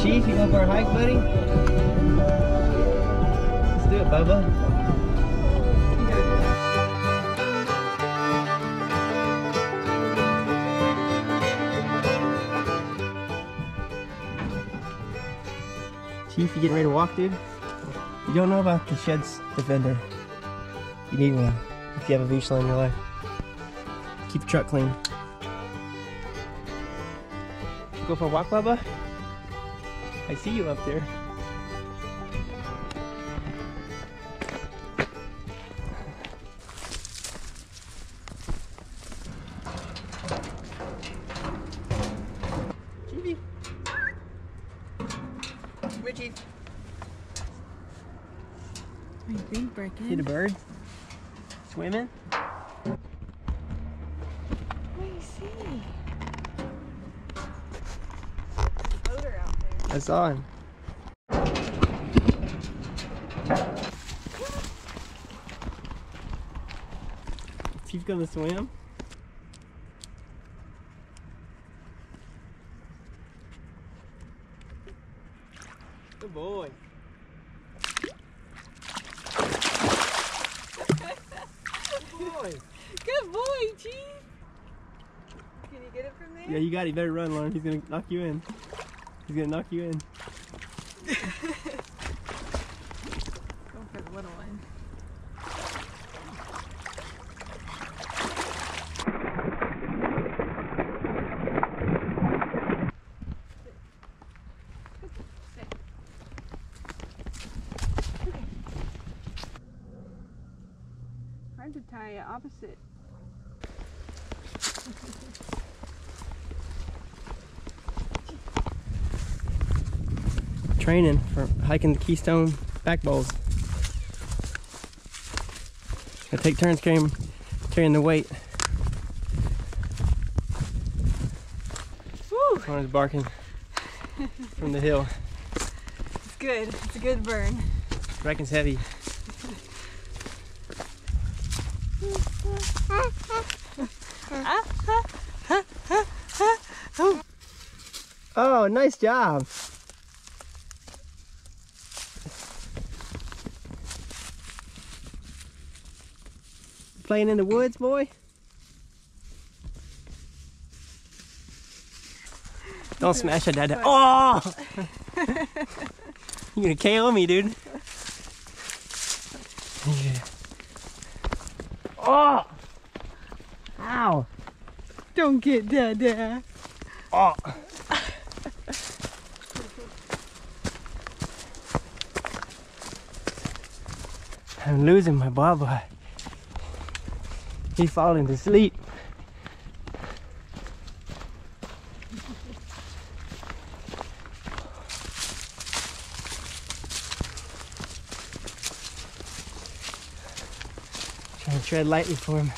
Chief, you going for a hike, buddy? Let's do it, Bubba. Chief, you getting ready to walk, dude? You don't know about the Sheds Defender. You need one if you have a Vishla in your life. Keep the truck clean. Go for a walk, Bubba? I see you up there. Chiefy. Richie. Are you green breaking? See the birds? Swimming? What do you see? Odor out there. I saw him. Chief's gonna swim? Good boy. Good boy. Good boy, Chief. Can you get it from there? Yeah, you got it. You better run, Lauren. He's gonna knock you in. He's gonna knock you in. Go for the little one. Hard to tie it opposite. Training for hiking the Keystone back bowls. Gonna take turns carrying the weight. Woo! Lauren's barking from the hill. It's good. It's a good burn. Reckon's heavy. Oh, nice job. Playing in the woods, boy? Don't smash it, Dad. Oh! You're gonna KO me, dude. Yeah. Oh! Ow! Don't get Dada. Oh! I'm losing my Bubba. He's falling to sleep. Trying to tread lightly for him.